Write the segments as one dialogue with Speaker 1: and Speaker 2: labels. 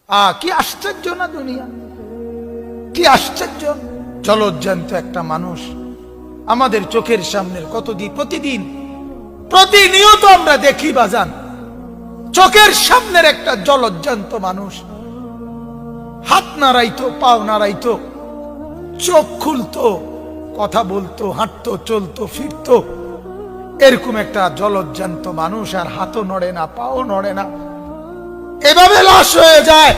Speaker 1: কি আশ্চর্য না দুনিয়া, কি আশ্চর্য। জলজ্জান্ত একটা মানুষ আমাদের চোখের সামনের প্রতিনিয়ত আমরা দেখি বাজান, চোখের সামনের একটা জলজ্জান্ত মানুষ হাত নাড়াইতো, পাও নাড়াইতো, চোখ খুলতো, কথা বলতো, হাঁটতো, চলতো, ফিরতো, এরকম একটা জলজ্জান্ত মানুষ আর হাতও নড়ে না, পাও নড়ে না, এভাবে লাশ হয়ে যায়,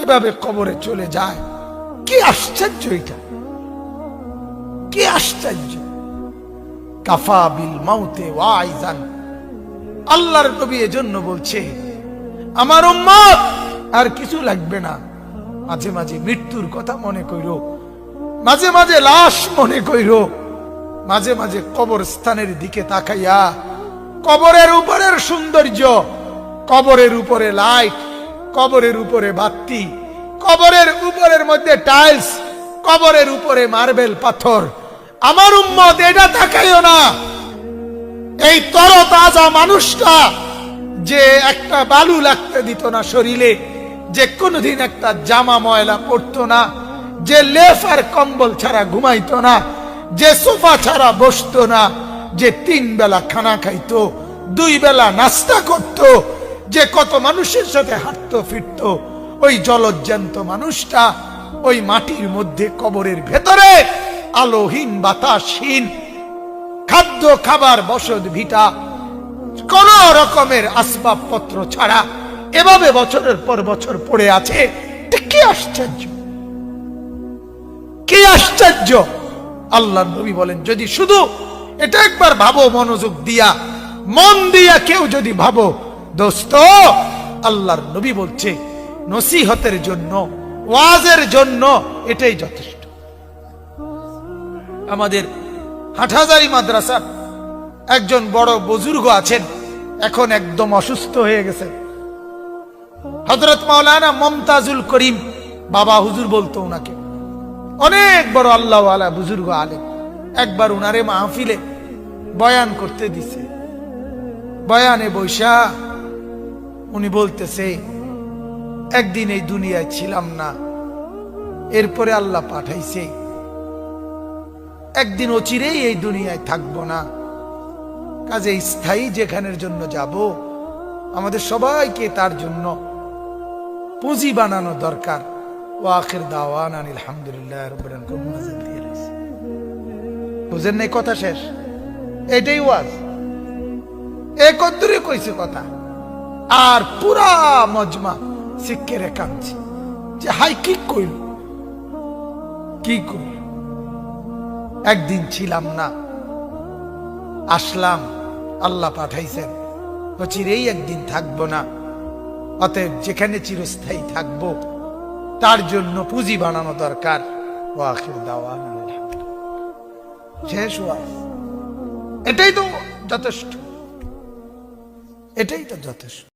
Speaker 1: এভাবে কবরে চলে যায়। কি আশ্চর্য এটা, কি আশ্চর্য। কাফা বিল মাউতে ওয়াইজান, আল্লাহর নবী এজন্য বলছে আমার উম্মত আর কিছু লাগবে না, মাঝে মাঝে মৃত্যুর কথা মনে কইরো, মাঝে মাঝে লাশ মনে কইরো, মাঝে মাঝে কবরস্থানের দিকে তাকাইয়া কবরের উপরের সৌন্দর্য, কবরের উপরে লাইট, কবরের উপরে বাতি, কবরের উপরের মধ্যে টাইলস, কবরের উপরে মার্বেল পাথর, আমার উম্মত এটা তাকাইও না। এই তরতাজা মানুষটা যে একটা বালু লাগতে দিত না শরীরে, যে কোনোদিন একটা জামা ময়লা পড়তো না, যে লেফ আর কম্বল ছাড়া ঘুমাইতো না, যে সোফা ছাড়া বসতো না, যে 3 বেলা খানা খাইতো, 2 বেলা নাস্তা করত, যে কত মানুষের সাথে হাঁটতো ফিরতো, ওই জলজ্জান্ত মানুষটা ওই মাটির মধ্যে কবরের ভেতরে আলোহীন, বাতাসহীন, খাদ্য খাবার বসত ভিটা, কোন রকমের আসবাবপত্র ছাড়া এভাবে বছরের পর বছর পড়ে আছে। কি আশ্চর্য, কি আশ্চর্য। আল্লাহর নবী বলেন যদি শুধু এটা একবার ভাবো, মনোযোগ দিয়া, মন দিয়া কেউ যদি ভাবো দোস্ত, আল্লাহর নবী বলছে নসিহতের জন্য, ওয়াজের জন্য এটাই যথেষ্ট। আমাদের হাটহাজারী মাদ্রাসার একজন বড় বুজুর্গ আছেন, এখন একদম অসুস্থ হয়ে গেছেন, হযরত মাওলানা মুমতাজুল করিম বাবা হুজুর বলতো উনাকে, অনেক বড় আল্লাহ ওয়ালা বুজুর্গ আলেম। একবার উনারে মাহফিলে বয়ান করতে দিছে, বয়ানে বৈশা উনি বলতেছে একদিন এই দুনিয়ায় ছিলাম না, এরপরে আল্লাহ পাঠাইছে, একদিন অচিরেই এই দুনিয়ায় থাকবো না, কাজে স্থায়ী যেখানের জন্য যাব আমাদের সবাইকে তার জন্য পুঁজি বানানো দরকার। ওয়াখির দাওয়ানা আনিল হামদুলিল্লাহ রাব্বিল আলামিন। বুঝেন নাই কথা শেষ, এটাই ওয়াজ, একত্রে কইছে কথা। আর পুরা মজমা শিক্ষের কাঁদছে যে হাই কি কইল, কি কইল, একদিন ছিলাম না, আসলাম, আল্লাহ পাঠাইছেন, অচিরেই একদিন থাকবো না, অতএব যেখানে চিরস্থায়ী থাকবো তার জন্য পুঁজি বানানো দরকার। ওয়াখির দাওয়ানা আলহামদুলিল্লাহ। শেষ ওয়াজ, এটাই তো যথেষ্ট, এটাই তো যথেষ্ট।